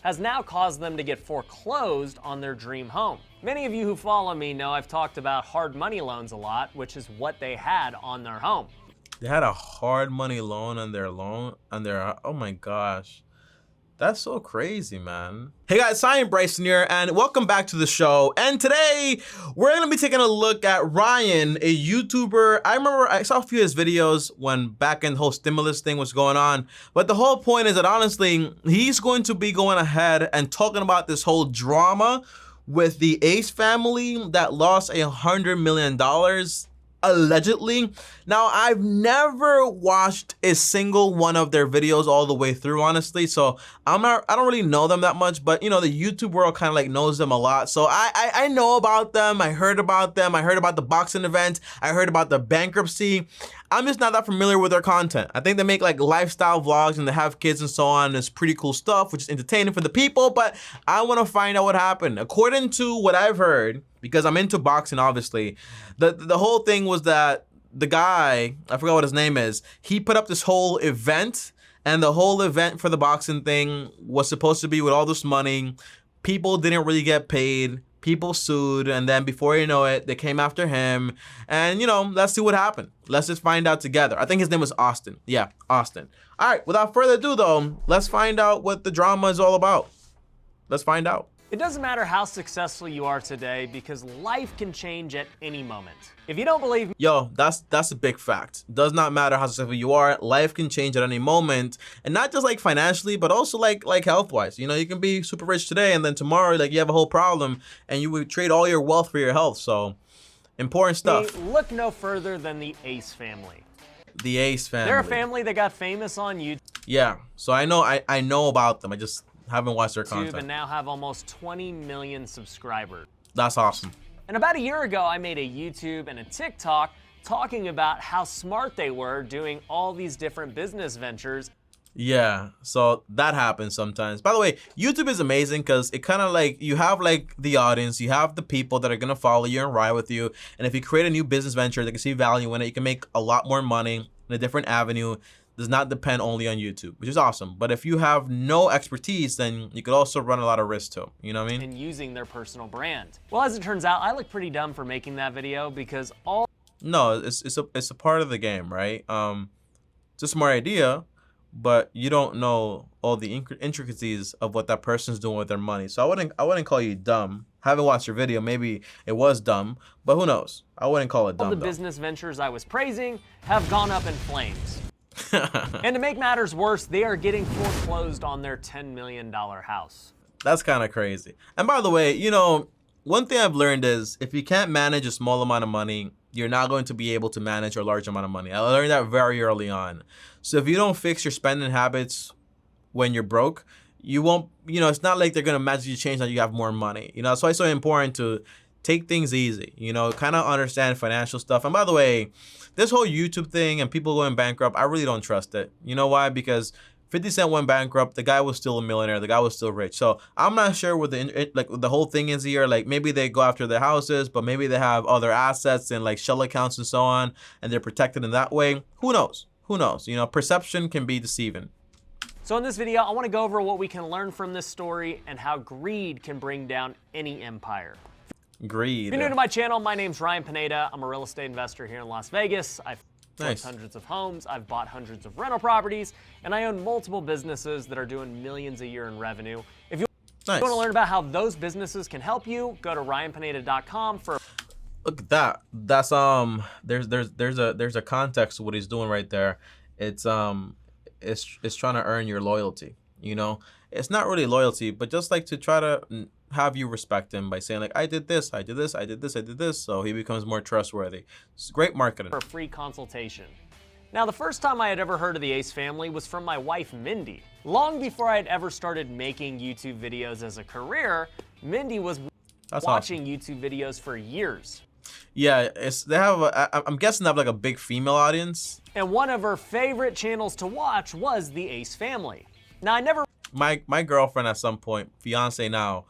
has now caused them to get foreclosed on their dream home. Many of you who follow me know I've talked about hard money loans a lot, which is what they had on their home. They had a hard money loan on their oh my gosh. That's so crazy, man. Hey guys, I am Bryson here, and welcome back to the show. And today, we're gonna be taking a look at Ryan, a YouTuber. I remember I saw a few of his videos when back in the whole stimulus thing was going on. But the whole point is that honestly, he's going to be going ahead and talking about this whole drama with the Ace family that lost $100 million. Allegedly. Now, I've never watched a single one of their videos all the way through, honestly, so I don't really know them that much, but you know, the YouTube world kind of like knows them a lot, so I know about them. I heard about them. I heard about the boxing event. I heard about the bankruptcy. I'm just not that familiar with their content. I think they make like lifestyle vlogs and they have kids and so on. It's pretty cool stuff, which is entertaining for the people, but I want to find out what happened. According to what I've heard, because I'm into boxing, obviously, the whole thing was that the guy, I forgot what his name is, he put up this whole event, and the whole event for the boxing thing was supposed to be with all this money. People didn't really get paid. People sued, and then before you know it, they came after him. And you know, let's see what happened. Let's just find out together. I think his name was Austin. Yeah, Austin. All right, without further ado though, let's find out what the drama is all about. Let's find out. It doesn't matter how successful you are today because life can change at any moment. If you don't believe me, yo, that's a big fact. Does not matter how successful you are, life can change at any moment, and not just like financially, but also like health-wise. You know, you can be super rich today, and then tomorrow, like you have a whole problem, and you would trade all your wealth for your health. So, important stuff. Look no further than the Ace family. The Ace family. They're a family that got famous on YouTube. Yeah, so I know about them. I just haven't watched their content. And now have almost 20 million subscribers. That's awesome. And about a year ago, I made a YouTube and a TikTok talking about how smart they were doing all these different business ventures. Yeah, so that happens sometimes. By the way, YouTube is amazing because it kind of like, you have like the audience, you have the people that are going to follow you and ride with you. And if you create a new business venture, they can see value in it. You can make a lot more money in a different avenue. Does not depend only on YouTube, which is awesome. But if you have no expertise, then you could also run a lot of risk too. You know what I mean? And using their personal brand. Well, as it turns out, I look pretty dumb for making that video because all... No, it's a part of the game, right? It's a smart idea, but you don't know all the intricacies of what that person's doing with their money. So I wouldn't call you dumb. Haven't watched your video. Maybe it was dumb, but who knows? I wouldn't call it dumb. All the business ventures I was praising have gone up in flames. And to make matters worse, they are getting foreclosed on their $10 million house. That's kind of crazy. And by the way, you know, one thing I've learned is if you can't manage a small amount of money, you're not going to be able to manage a large amount of money. I learned that very early on. So if you don't fix your spending habits when you're broke, you won't, you know, it's not like they're going to magically change that you have more money. You know, that's why it's so important to take things easy, you know, kind of understand financial stuff. And by the way, this whole YouTube thing and people going bankrupt, I really don't trust it. You know why? Because 50 Cent went bankrupt. The guy was still a millionaire. The guy was still rich. So I'm not sure what the whole thing is here. Like maybe they go after their houses, but maybe they have other assets and like shell accounts and so on, and they're protected in that way. Who knows? Who knows? You know, perception can be deceiving. So in this video, I want to go over what we can learn from this story and how greed can bring down any empire. Greed. If you're new to my channel, my name's Ryan Pineda. I'm a real estate investor here in Las Vegas. I've flipped hundreds of homes, I've bought hundreds of rental properties, and I own multiple businesses that are doing millions a year in revenue. If you want to learn about how those businesses can help you, go to ryanpineda.com for... Look at that. That's there's a context to what he's doing right there. It's trying to earn your loyalty, you know? It's not really loyalty, but just like to try to have you respect him by saying like, I did this, I did this, I did this, I did this. So he becomes more trustworthy. It's great marketing. For a free consultation. Now, the first time I had ever heard of the Ace family was from my wife, Mindy. Long before I had ever started making YouTube videos as a career, Mindy was watching YouTube videos for years. Yeah, they have, I'm guessing they have like a big female audience. And one of her favorite channels to watch was the Ace family. Now, I never... My girlfriend at some point, fiance now,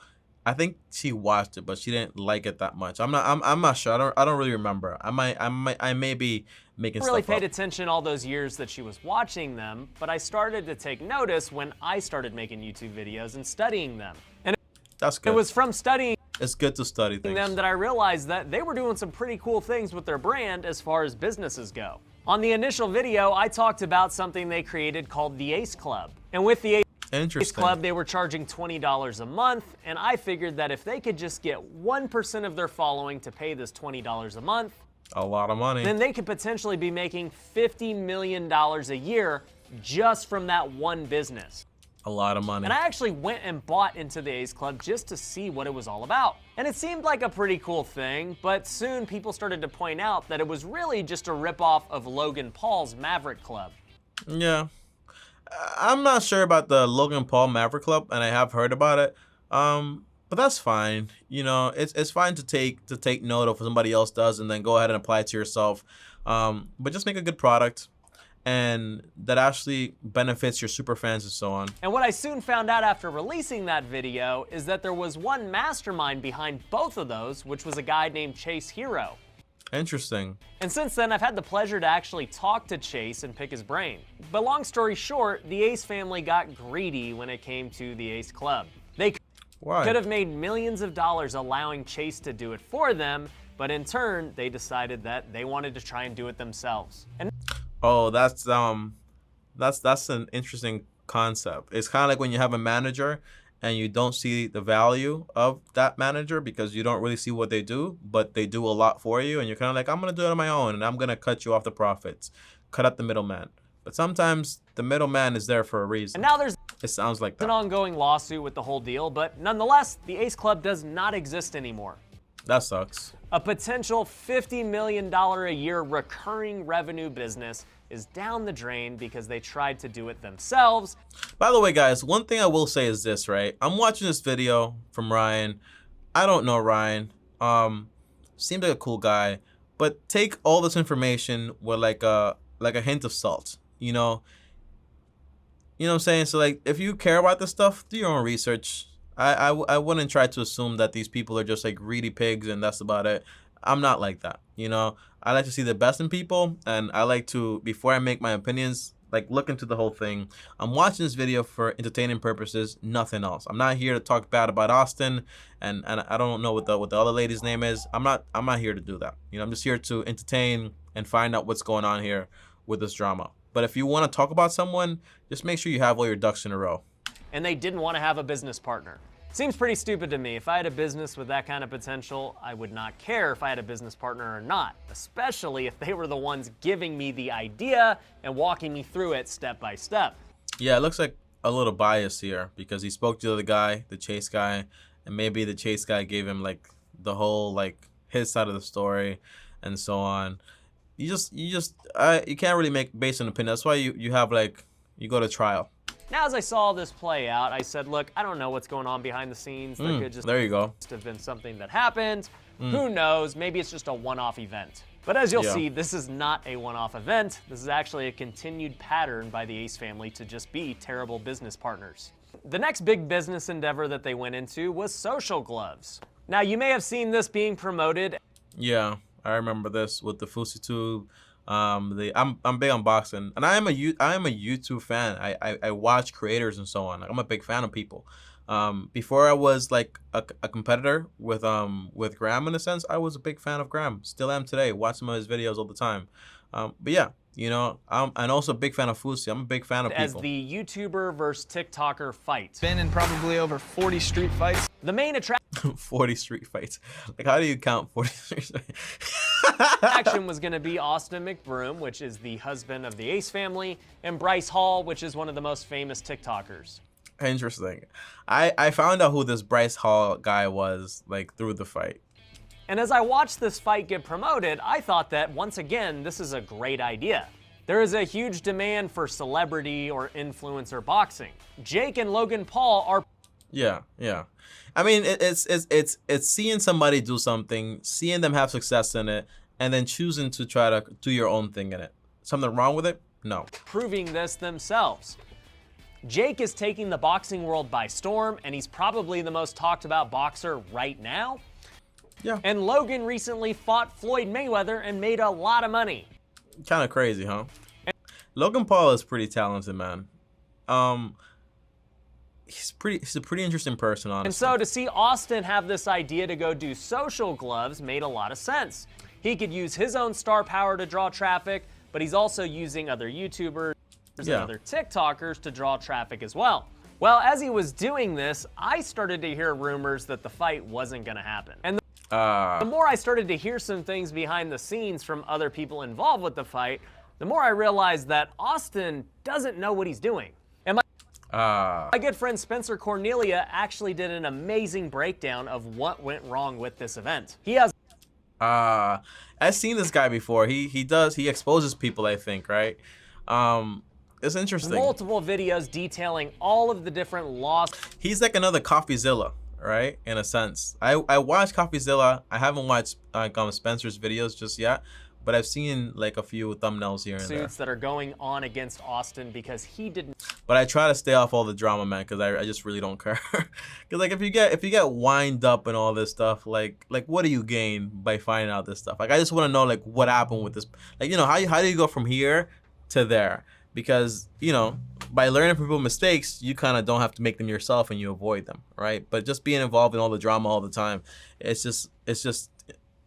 I think she watched it, but she didn't like it that much. I'm not sure. I don't really remember. I may be making stuff up. I really paid attention all those years that she was watching them, but I started to take notice when I started making YouTube videos and studying them. And that's good. It was from studying It's good to study things. them that I realized that they were doing some pretty cool things with their brand as far as businesses go. On the initial video, I talked about something they created called the ACE Club. And with the ACE Club, they were charging $20 a month, and I figured that if they could just get 1% of their following to pay this $20 a month, a lot of money, then they could potentially be making $50 million a year just from that one business. A lot of money. And I actually went and bought into the ACE Club just to see what it was all about. And it seemed like a pretty cool thing, but soon people started to point out that it was really just a ripoff of Logan Paul's Maverick Club. Yeah. I'm not sure about the Logan Paul Maverick Club, and I have heard about it. But that's fine. You know, it's fine to take note of what somebody else does and then go ahead and apply it to yourself. But just make a good product and that actually benefits your super fans and so on. And what I soon found out after releasing that video is that there was one mastermind behind both of those, which was a guy named Chase Hero. Interesting. And since then, I've had the pleasure to actually talk to Chase and pick his brain. But long story short, the Ace family got greedy when it came to the Ace Club. They could have made millions of dollars allowing Chase to do it for them, but in turn, they decided that they wanted to try and do it themselves. And oh, that's an interesting concept. It's kind of like when you have a manager and you don't see the value of that manager because you don't really see what they do, but they do a lot for you, and you're kind of like, I'm gonna do it on my own, and I'm gonna cut you off the profits, cut out the middleman. But sometimes the middleman is there for a reason. And now there's it sounds like that. An ongoing lawsuit with the whole deal, but nonetheless, the Ace Club does not exist anymore. That sucks. A potential $50 million a year recurring revenue business is down the drain because they tried to do it themselves. By the way, guys, one thing I will say is this, right? I'm watching this video from Ryan. I don't know Ryan. Seems like a cool guy, but take all this information with like a hint of salt, you know? You know what I'm saying? So like, if you care about this stuff, do your own research. I wouldn't try to assume that these people are just like greedy pigs and that's about it. I'm not like that, you know? I like to see the best in people, and I like to, before I make my opinions, like look into the whole thing. I'm watching this video for entertaining purposes, nothing else. I'm not here to talk bad about Austin, and I don't know what the other lady's name is. I'm not here to do that. You know, I'm just here to entertain and find out what's going on here with this drama. But if you want to talk about someone, just make sure you have all your ducks in a row. And they didn't want to have a business partner. Seems pretty stupid to me. If I had a business with that kind of potential, I would not care if I had a business partner or not, especially if they were the ones giving me the idea and walking me through it step by step. Yeah, it looks like a little bias here because he spoke to the guy, the Chase guy, and maybe the Chase guy gave him like the whole like his side of the story and so on. You can't really make based on opinion. That's why you have like, you go to trial. Now, as I saw this play out, I said, look, I don't know what's going on behind the scenes. That could just there you go. have been something that happened. Who knows? Maybe it's just a one-off event. But as you'll see, this is not a one-off event. This is actually a continued pattern by the Ace family to just be terrible business partners. The next big business endeavor that they went into was social gloves. Now, you may have seen this being promoted. Yeah, I remember this with the Fusi Tube. I'm big on boxing, and I am a YouTube fan. I watch creators and so on. I'm a big fan of people. Before I was like a competitor with Graham in a sense, I was a big fan of Graham. Still am today. Watch some of his videos all the time. But yeah, you know, I'm also a big fan of Fusi. I'm a big fan of people. As the YouTuber versus TikToker fight. Been in probably over 40 street fights. The main attraction 40 street fights. Like, how do you count 40 street fights? Action was going to be Austin McBroom, which is the husband of the Ace family, and Bryce Hall, which is one of the most famous TikTokers. Interesting. I found out who this Bryce Hall guy was like through the fight. And as I watched this fight get promoted, I thought that, once again, this is a great idea. There is a huge demand for celebrity or influencer boxing. Jake and Logan Paul are... Yeah. I mean, it's seeing somebody do something, seeing them have success in it, and then choosing to try to do your own thing in it. Something wrong with it? No. Proving this themselves. Jake is taking the boxing world by storm, and he's probably the most talked about boxer right now. Yeah. And Logan recently fought Floyd Mayweather and made a lot of money. Kind of crazy, huh? Logan Paul is pretty talented, man. He's a pretty interesting person, honestly. And so to see Austin have this idea to go do social gloves made a lot of sense. He could use his own star power to draw traffic, but he's also using other YouTubers and other TikTokers to draw traffic as well. Well, as he was doing this, I started to hear rumors that the fight wasn't going to happen. And the more I started to hear some things behind the scenes from other people involved with the fight, the more I realized that Austin doesn't know what he's doing. And my good friend Spencer Cornelia actually did an amazing breakdown of what went wrong with this event. He has I've seen this guy before. He exposes people, I think, right? It's interesting. Multiple videos detailing all of the different laws. He's like another CoffeeZilla, right? In a sense. I watched CoffeeZilla. I haven't watched Spencer's videos just yet, but I've seen like a few thumbnails here and there. Suits that are going on against Austin because he didn't. But I try to stay off all the drama, man, because I just really don't care. Because like if you get wind up and all this stuff, like what do you gain by finding out this stuff? Like I just want to know like what happened with this. Like how do you go from here to there? Because by learning from people's mistakes, you kind of don't have to make them yourself and you avoid them, right? But just being involved in all the drama all the time, it's just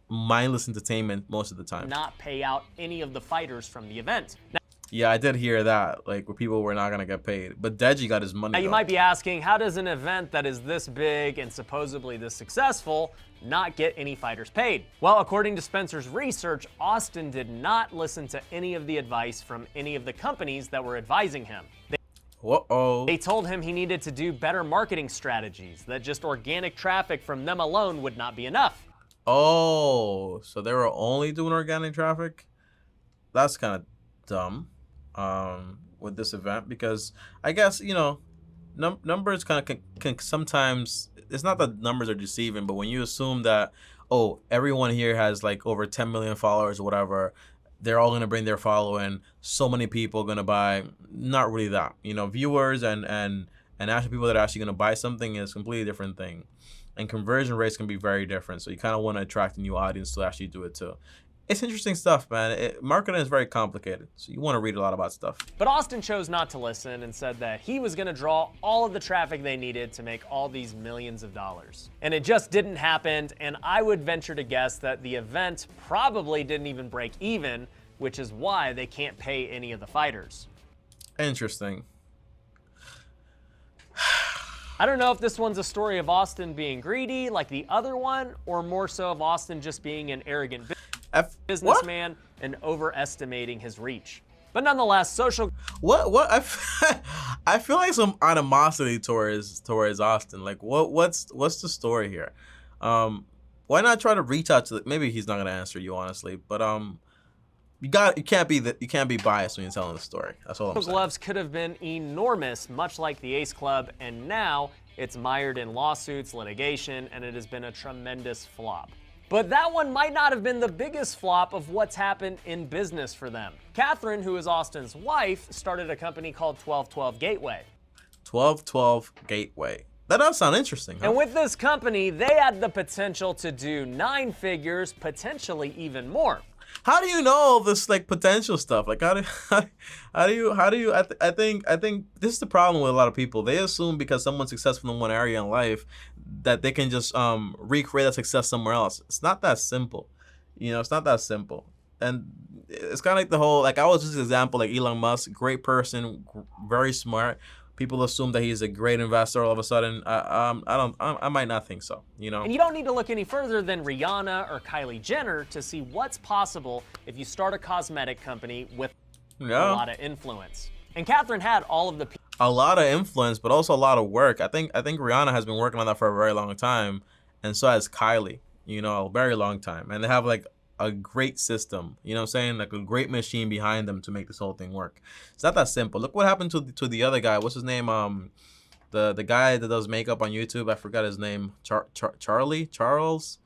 mindless entertainment most of the time. Not pay out any of the fighters from the event. Now, yeah, I did hear that, like where people were not gonna get paid, but Deji got his money. Now you might be asking, how does an event that is this big and supposedly this successful not get any fighters paid? Well, according to Spencer's research, Austin did not listen to any of the advice from any of the companies that were advising him. They told him he needed to do better marketing strategies, that just organic traffic from them alone would not be enough. Oh, so they were only doing organic traffic? That's kind of dumb with this event, because I guess, numbers kind of can sometimes, it's not that numbers are deceiving, but when you assume that, oh, everyone here has like over 10 million followers or whatever, they're all going to bring their following, so many people going to buy, not really that. Viewers and actually people that are actually going to buy something is a completely different thing. And conversion rates can be very different. So you kind of want to attract a new audience to actually do it too. It's interesting stuff, man. Marketing is very complicated, so you want to read a lot about stuff. But Austin chose not to listen and said that he was going to draw all of the traffic they needed to make all these millions of dollars. And it just didn't happen, and I would venture to guess that the event probably didn't even break even, which is why they can't pay any of the fighters. Interesting. I don't know if this one's a story of Austin being greedy like the other one, or more so of Austin just being an arrogant businessman and overestimating his reach. But nonetheless, social. What? I feel like some animosity towards Austin. Like what's the story here? Why not try to reach out to maybe he's not gonna answer you honestly, but you can't be biased when you're telling the story. That's all I'm saying. Gloves could have been enormous, much like the Ace Club, and now it's mired in lawsuits, litigation, and it has been a tremendous flop. But that one might not have been the biggest flop of what's happened in business for them. Catherine, who is Austin's wife, started a company called 1212 Gateway. 1212 Gateway. That does sound interesting, huh? And with this company, they had the potential to do 9 figures, potentially even more. How do you know all this like potential stuff? Like how do you I think this is the problem with a lot of people. They assume because someone's successful in one area in life that they can just recreate that success somewhere else. It's not that simple. It's not that simple. And it's kind of like the whole, like I was just an example, like Elon Musk, great person, very smart. People assume that he's a great investor all of a sudden. I might not think so, And you don't need to look any further than Rihanna or Kylie Jenner to see what's possible if you start a cosmetic company with a lot of influence. And Catherine had all of the a lot of influence, but also a lot of work. I think Rihanna has been working on that for a very long time, and so has Kylie, a very long time. And they have like a great system, you know what I'm saying? Like a great machine behind them to make this whole thing work. It's not that simple. Look what happened to the other guy. What's his name? The guy that does makeup on YouTube. I forgot his name. Charles?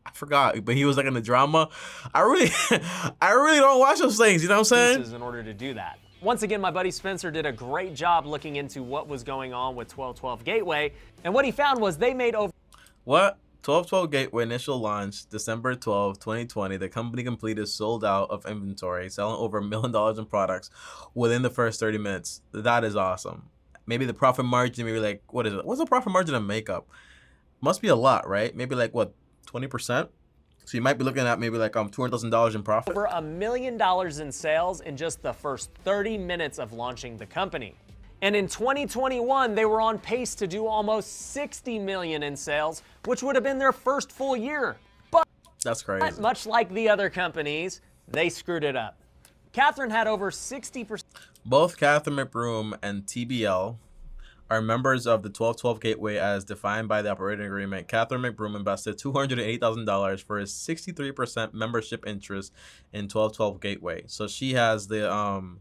I forgot, but he was like in the drama. I really don't watch those things, you know what I'm saying? In order to do that. Once again, my buddy Spencer did a great job looking into what was going on with 1212 Gateway, and what he found was they made over... What? 1212 Gateway initial launch December 12, 2020. The company completed sold out of inventory, selling over $1 million in products within the first 30 minutes. That is awesome. Maybe the profit margin, maybe like, what is it? What's the profit margin of makeup? Must be a lot, right? Maybe like what, 20%? So you might be looking at maybe like $200,000 in profit. Over $1 million in sales in just the first 30 minutes of launching the company. And in 2021, they were on pace to do almost $60 million in sales, which would have been their first full year. But that's crazy. Much like the other companies, they screwed it up. Catherine had over 60%. Both Catherine McBroom and TBL are members of the 1212 Gateway as defined by the operating agreement. Catherine McBroom invested $280,000 for his 63% membership interest in 1212 Gateway. So she has the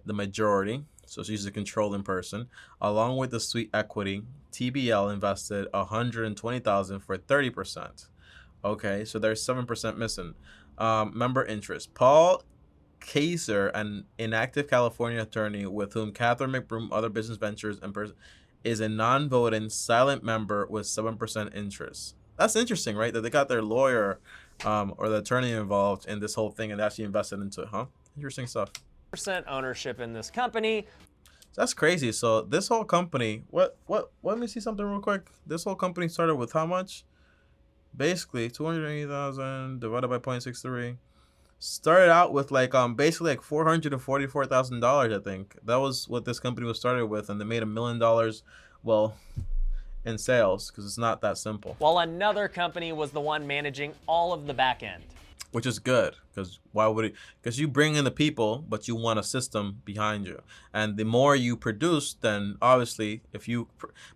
majority. So she's the controlling person. Along with the sweet equity, TBL invested $120,000 for 30%. Okay, so there's 7% missing. Member interest. Paul Kaiser, an inactive California attorney with whom Catherine McBroom, other business ventures, and is a non-voting silent member with 7% interest. That's interesting, right? That they got their lawyer or the attorney involved in this whole thing and actually invested into it, huh? Interesting stuff. Ownership in this company. That's crazy. So this whole company, what let me see something real quick. This whole company started with how much? Basically 280,000 divided by 0.63. Started out with like basically like $444,000, I think. That was what this company was started with, and they made $1 million, well, in sales, because it's not that simple. While another company was the one managing all of the back end. Which is good, because why would it? Because you bring in the people, but you want a system behind you. And the more you produce, then obviously, if you...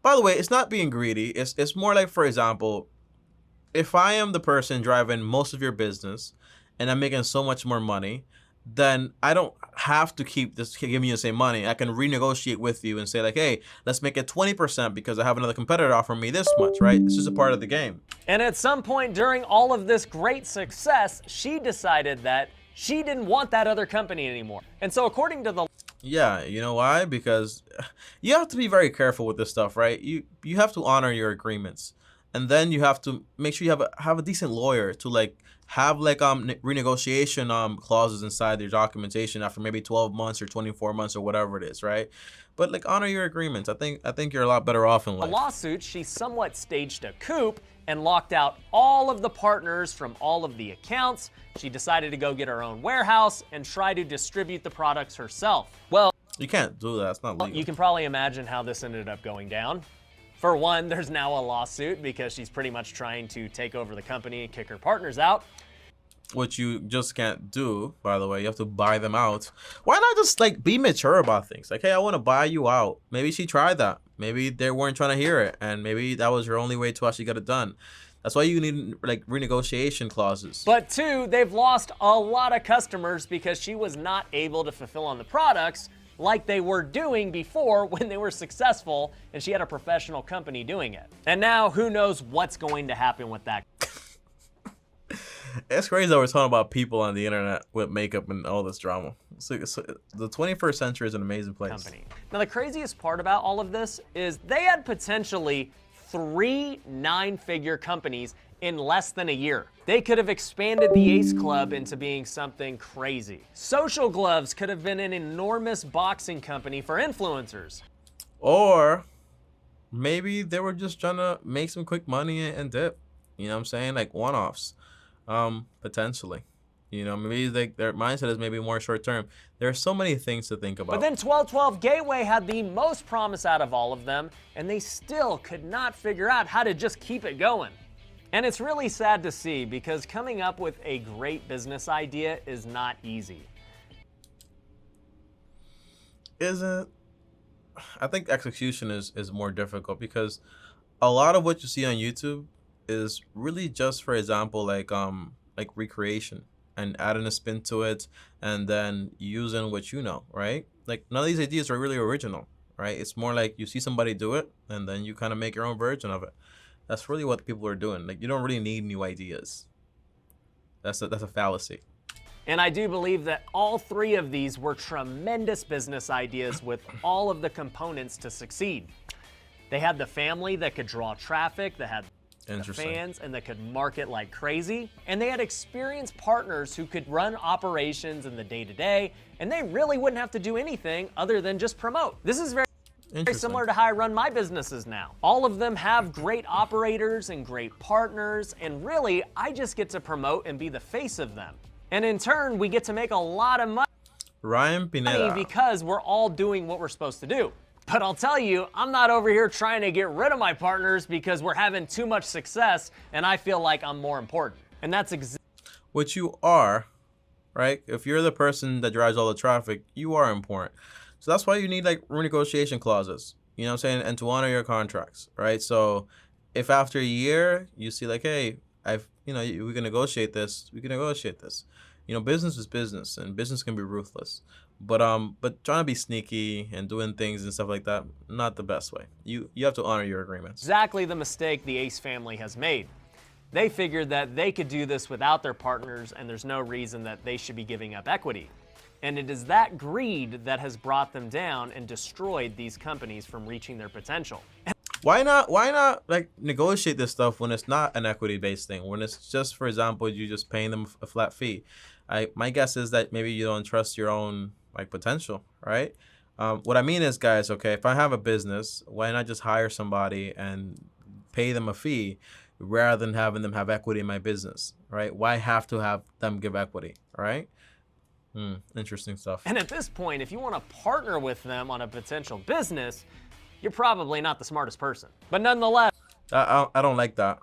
By the way, it's not being greedy. It's more like, for example, if I am the person driving most of your business, and I'm making so much more money, then I don't have to keep giving you the same money. I can renegotiate with you and say like, hey, let's make it 20% because I have another competitor offering me this much, right? It's just a part of the game. And at some point during all of this great success, she decided that she didn't want that other company anymore. And so according to the... Yeah, you know why? Because you have to be very careful with this stuff, right? You have to honor your agreements. And then you have to make sure you have a decent lawyer to like have like renegotiation clauses inside your documentation after maybe 12 months or 24 months or whatever it is, right? But like honor your agreements. I think you're a lot better off in life. A lawsuit, she somewhat staged a coup and locked out all of the partners from all of the accounts. She decided to go get her own warehouse and try to distribute the products herself. Well, you can't do that. It's not legal. You can probably imagine how this ended up going down. For one, there's now a lawsuit because she's pretty much trying to take over the company and kick her partners out. Which you just can't do, by the way. You have to buy them out. Why not just like be mature about things? Like, hey, I want to buy you out. Maybe she tried that. Maybe they weren't trying to hear it, and maybe that was her only way to actually get it done. That's why you need like renegotiation clauses. But two, they've lost a lot of customers because she was not able to fulfill on the products like they were doing before when they were successful and she had a professional company doing it. And now who knows what's going to happen with that. It's crazy that we're talking about people on the internet with makeup and all this drama. So the 21st century is an amazing place. Company. Now the craziest part about all of this is they had potentially 3 9-figure companies in less than a year. They could have expanded the Ace Club into being something crazy. Social Gloves could have been an enormous boxing company for influencers. Or maybe they were just trying to make some quick money and dip. You know what I'm saying? Like one-offs, potentially. You know, maybe their mindset is maybe more short-term. There are so many things to think about. But then 1212 Gateway had the most promise out of all of them, and they still could not figure out how to just keep it going. And it's really sad to see because coming up with a great business idea is not easy. Isn't? I think execution is more difficult because a lot of what you see on YouTube is really just, for example, like recreation and adding a spin to it and then using what you know, right? Like none of these ideas are really original, right? It's more like you see somebody do it and then you kind of make your own version of it. That's really what people are doing. Like you don't really need new ideas. That's a fallacy. And I do believe that all three of these were tremendous business ideas with all of the components to succeed. They had the family that could draw traffic, that had the fans, and that could market like crazy. And they had experienced partners who could run operations in the day-to-day, and they really wouldn't have to do anything other than just promote. This is very similar to how I run my businesses now. All of them have great operators and great partners, and really, I just get to promote and be the face of them. And in turn, we get to make a lot of money Ryan Pineda. because we're all doing what we're supposed to do. But I'll tell you, I'm not over here trying to get rid of my partners because we're having too much success and I feel like I'm more important. And that's Which you are, right? If you're the person that drives all the traffic, you are important. So that's why you need like renegotiation clauses, you know what I'm saying? And to honor your contracts, right? So if after a year you see like, hey, we can negotiate this, we can negotiate this. You know, business is business and business can be ruthless. But trying to be sneaky and doing things and stuff like that, not the best way. You have to honor your agreements. exactly the mistake the Ace family has made. They figured that they could do this without their partners and there's no reason that they should be giving up equity. And it is that greed that has brought them down and destroyed these companies from reaching their potential. Why not like negotiate this stuff when it's not an equity-based thing? When it's just, for example, you just paying them a flat fee. My guess is that maybe you don't trust your own like potential, right? What I mean is, guys, okay, if I have a business, why not just hire somebody and pay them a fee rather than having them have equity in my business, right? Why have to have them give equity, right? Interesting stuff. And at this point, if you want to partner with them on a potential business, you're probably not the smartest person. But nonetheless, I don't like that.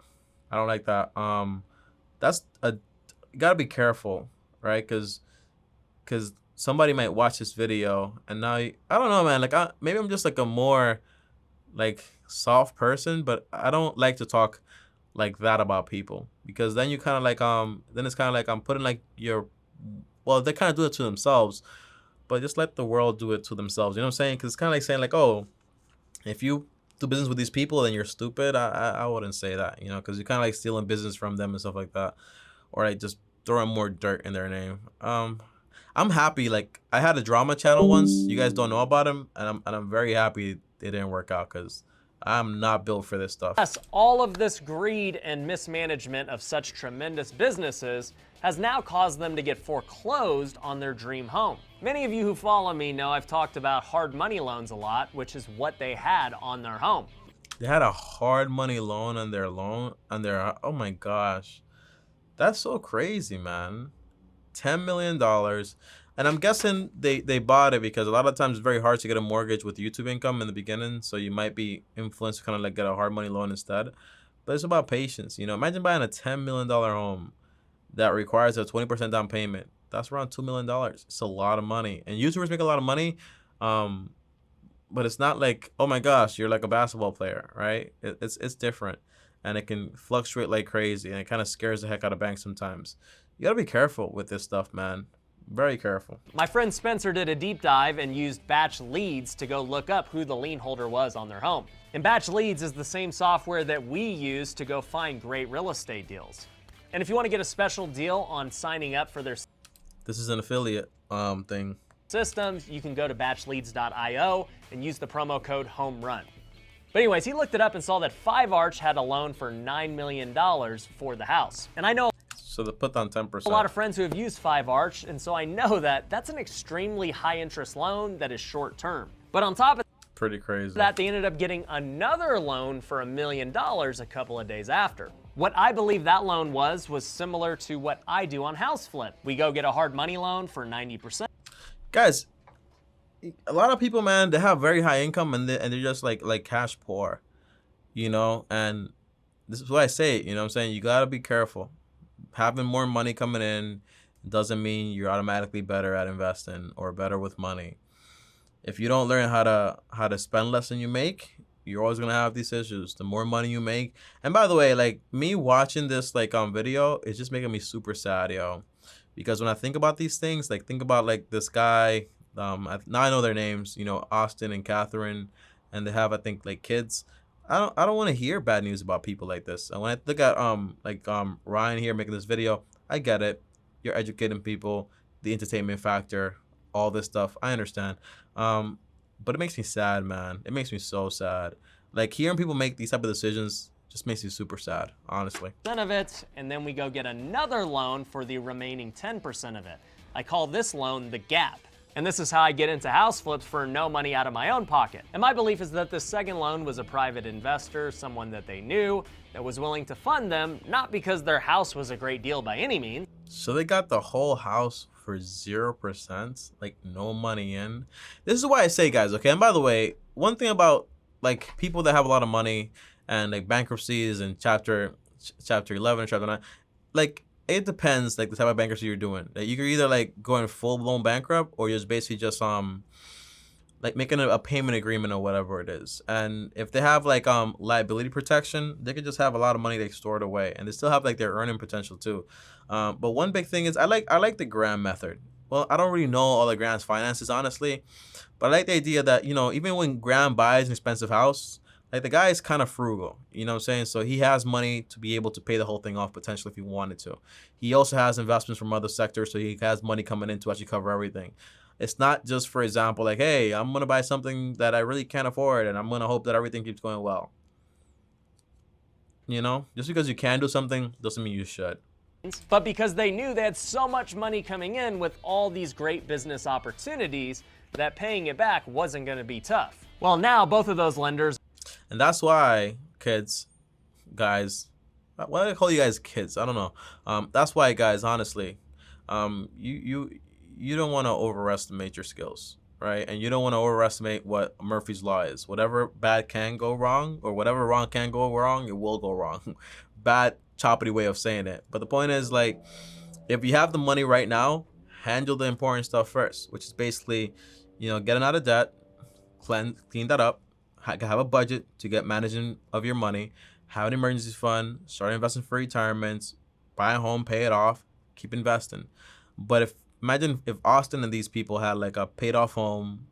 I don't like that. You gotta be careful, right? Because somebody might watch this video and now I don't know, man. Like maybe I'm just like a more like soft person, but I don't like to talk like that about people because then you kind of like then it's kind of like I'm putting like they kind of do it to themselves, but just let the world do it to themselves. You know what I'm saying? Because it's kind of like saying like, oh, if you do business with these people, then you're stupid. I wouldn't say that, you know, because you're kind of like stealing business from them and stuff like that, or like just throwing more dirt in their name. I'm happy. Like I had a drama channel once. You guys don't know about him, and I'm very happy it didn't work out because I'm not built for this stuff. yes, all of this greed and mismanagement of such tremendous businesses has now caused them to get foreclosed on their dream home. Many of you who follow me know I've talked about hard money loans a lot, which is what they had on their home. They had a hard money loan on their oh my gosh. That's so crazy, man. $10 million. And I'm guessing they bought it because a lot of times it's very hard to get a mortgage with YouTube income in the beginning. So you might be influenced to kind of like get a hard money loan instead. But it's about patience. You know, imagine buying a $10 million home that requires a 20% down payment. That's around $2 million. It's a lot of money. And YouTubers make a lot of money. But it's not like, oh my gosh, you're like a basketball player, right? It's different. And it can fluctuate like crazy. And it kind of scares the heck out of banks sometimes. You got to be careful with this stuff, man. Very careful. My friend Spencer did a deep dive and used Batch Leads to go look up who the lien holder was on their home. And Batch Leads is the same software that we use to go find great real estate deals. And if you want to get a special deal on signing up for their This is an affiliate thing. systems, you can go to batchleads.io and use the promo code HOMERUN. But anyways, he looked it up and saw that 5 Arch had a loan for $9 million for the house. And I know So they put on 10%. a lot of friends who have used 5 Arch, and so I know that that's an extremely high interest loan that is short term. But on top of Pretty crazy. that, they ended up getting another loan for $1 million a couple of days after. What I believe that loan was similar to what I do on House Flip. We go get a hard money loan for 90%. Guys, a lot of people, man, they have very high income and they're just like cash poor, you know? And this is why I say it, you know what I'm saying? You got to be careful. Having more money coming in doesn't mean you're automatically better at investing or better with money. If you don't learn how to spend less than you make, you're always gonna have these issues. The more money you make, and by the way, like me watching this like on video, it's just making me super sad, yo. Because when I think about these things, like think about like this guy. Now I know their names, you know, Austin and Catherine, and they have I think like kids. I don't want to hear bad news about people like this. And when I look at Ryan here making this video, I get it. you're educating people, the entertainment factor, all this stuff. I understand. But it makes me sad, man. It makes me so sad. Like, hearing people make these type of decisions just makes me super sad, honestly. Of it, and then we go get another loan for the remaining 10% of it. I call this loan the gap. And this is how I get into house flips for no money out of my own pocket. And my belief is that this second loan was a private investor, someone that they knew, that was willing to fund them, not because their house was a great deal by any means. So they got the whole house for 0%, like no money in. This is why I say, guys, okay? And by the way, one thing about like people that have a lot of money and like bankruptcies and chapter 11 or chapter 9, like it depends like the type of bankruptcy you're doing. Like, you can either like go in full blown bankrupt, or you're just basically just like making a payment agreement or whatever it is. And if they have like liability protection, they could just have a lot of money they stored away, and they still have like their earning potential too. But one big thing is I like the Graham method. Well, I don't really know all of Graham's finances, honestly, but I like the idea that, you know, even when Graham buys an expensive house, like the guy is kind of frugal, you know what I'm saying? So he has money to be able to pay the whole thing off potentially if he wanted to. He also has investments from other sectors, so he has money coming in to actually cover everything. It's not just, for example, like, hey, I'm going to buy something that I really can't afford and I'm going to hope that everything keeps going well. You know, just because you can do something doesn't mean you should. But because they knew they had so much money coming in with all these great business opportunities that paying it back wasn't going to be tough. Well, now both of those lenders. And that's why, kids, guys, why do I call you guys kids? I don't know. That's why, guys, honestly, you don't want to overestimate your skills, right? And you don't want to overestimate what Murphy's Law is. Whatever bad can go wrong, or whatever wrong can go wrong, it will go wrong. Bad, choppy way of saying it. But the point is, like, if you have the money right now, handle the important stuff first, which is basically, you know, getting out of debt, clean that up, have a budget to get managing of your money, have an emergency fund, start investing for retirement, buy a home, pay it off, keep investing. But imagine if Austin and these people had like a paid off home.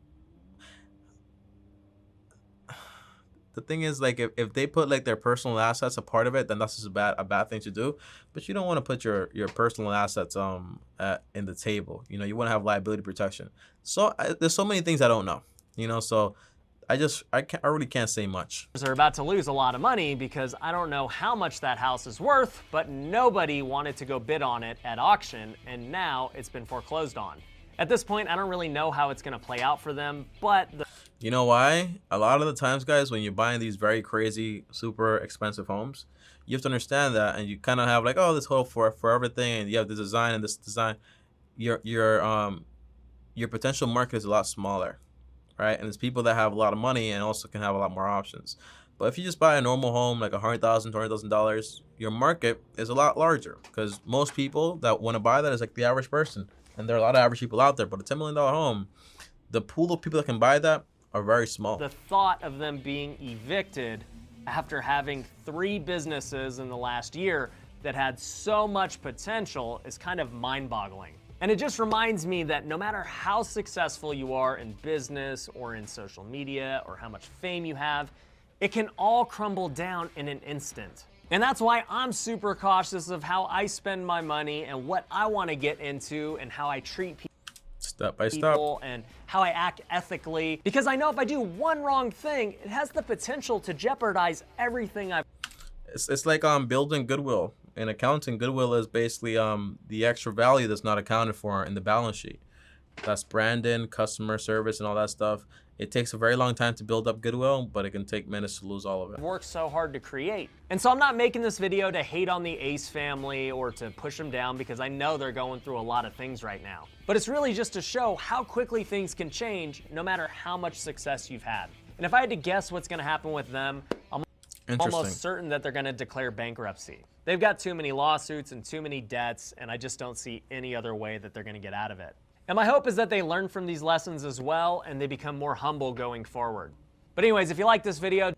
The thing is, like, if they put like their personal assets a part of it, then that's just a bad thing to do. But you don't want to put your personal assets in the table. You know, you want to have liability protection. So there's so many things I don't know. You know, so I really can't say much. Are about to lose a lot of money because I don't know how much that house is worth, but nobody wanted to go bid on it at auction, and now it's been foreclosed on. At this point, I don't really know how it's going to play out for them, but you know why? A lot of the times, guys, when you're buying these very crazy, super expensive homes, you have to understand that, and you kind of have like, oh, this hope for everything, and you have this design and this design. Your potential market is a lot smaller, right? And it's people that have a lot of money and also can have a lot more options. But if you just buy a normal home, like $100,000, $200,000, your market is a lot larger, because most people that want to buy that is like the average person. And there are a lot of average people out there, but a $10 million home, the pool of people that can buy that are very small. The thought of them being evicted after having 3 businesses in the last year that had so much potential is kind of mind-boggling. And it just reminds me that no matter how successful you are in business or in social media or how much fame you have, it can all crumble down in an instant. And that's why I'm super cautious of how I spend my money and what I want to get into and how I treat people. Step by step. And how I act ethically. Because I know if I do one wrong thing, it has the potential to jeopardize everything I've. It's like building goodwill. In accounting, goodwill is basically the extra value that's not accounted for in the balance sheet. That's branding, customer service, and all that stuff. It takes a very long time to build up goodwill, but it can take minutes to lose all of it. Worked so hard to create. And so I'm not making this video to hate on the Ace family or to push them down, because I know they're going through a lot of things right now. But it's really just to show how quickly things can change no matter how much success you've had. And if I had to guess what's going to happen with them, I'm almost certain that they're going to declare bankruptcy. They've got too many lawsuits and too many debts, and I just don't see any other way that they're going to get out of it. And my hope is that they learn from these lessons as well, and they become more humble going forward. But anyways, if you like this video...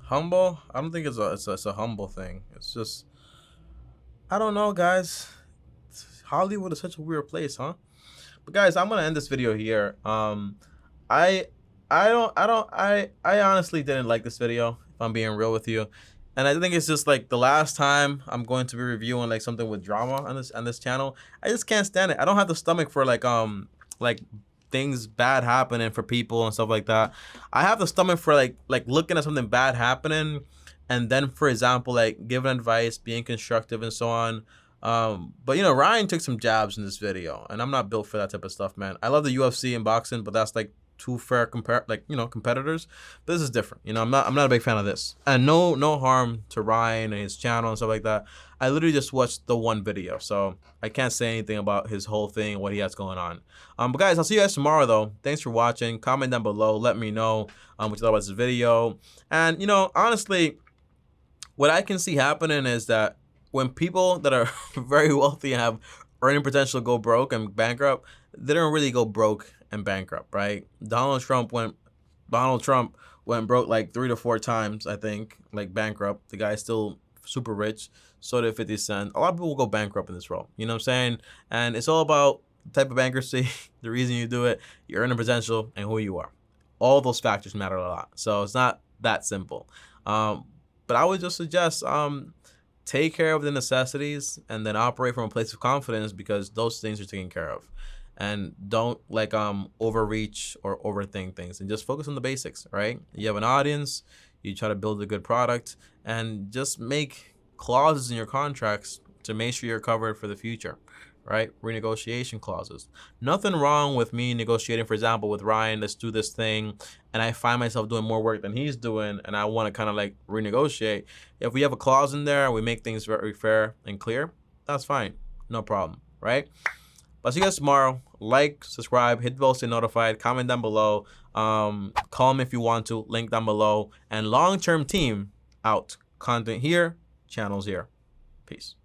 Humble? I don't think it's a humble thing. It's just... I don't know, guys. Hollywood is such a weird place, huh? But guys, I'm going to end this video here. I honestly didn't like this video, if I'm being real with you. And I think it's just like the last time I'm going to be reviewing like something with drama on this channel. I just can't stand it. I don't have the stomach for like things bad happening for people and stuff like that. I have the stomach for like looking at something bad happening, and then, for example, like giving advice, being constructive, and so on. But you know, Ryan took some jabs in this video, and I'm not built for that type of stuff, man. I love the UFC and boxing, but that's like two fair competitors. But this is different. You know, I'm not a big fan of this. And no harm to Ryan and his channel and stuff like that. I literally just watched the one video, so I can't say anything about his whole thing and what he has going on. But guys, I'll see you guys tomorrow though. Thanks for watching. Comment down below. Let me know what you thought about this video. And you know, honestly, what I can see happening is that when people that are very wealthy and have earning potential go broke and bankrupt, they don't really go broke and bankrupt, right? Donald Trump went broke like 3 to 4 times, I think, like bankrupt. The guy's still super rich. So did 50 Cent. A lot of people will go bankrupt in this role. You know what I'm saying? And it's all about the type of bankruptcy, the reason you do it, your earning potential, and who you are. All those factors matter a lot. So it's not that simple. But I would just suggest take care of the necessities and then operate from a place of confidence, because those things are taken care of. And don't like overreach or overthink things, and just focus on the basics, right? You have an audience, you try to build a good product, and just make clauses in your contracts to make sure you're covered for the future, right? Renegotiation clauses. Nothing wrong with me negotiating, for example, with Ryan, let's do this thing, and I find myself doing more work than he's doing, and I want to kind of like renegotiate. If we have a clause in there, we make things very fair and clear, that's fine, no problem, right? I'll see you guys tomorrow. Like, subscribe, hit the bell, stay notified, comment down below, call me if you want to, link down below, and long-term team out. Content here, channels here. Peace.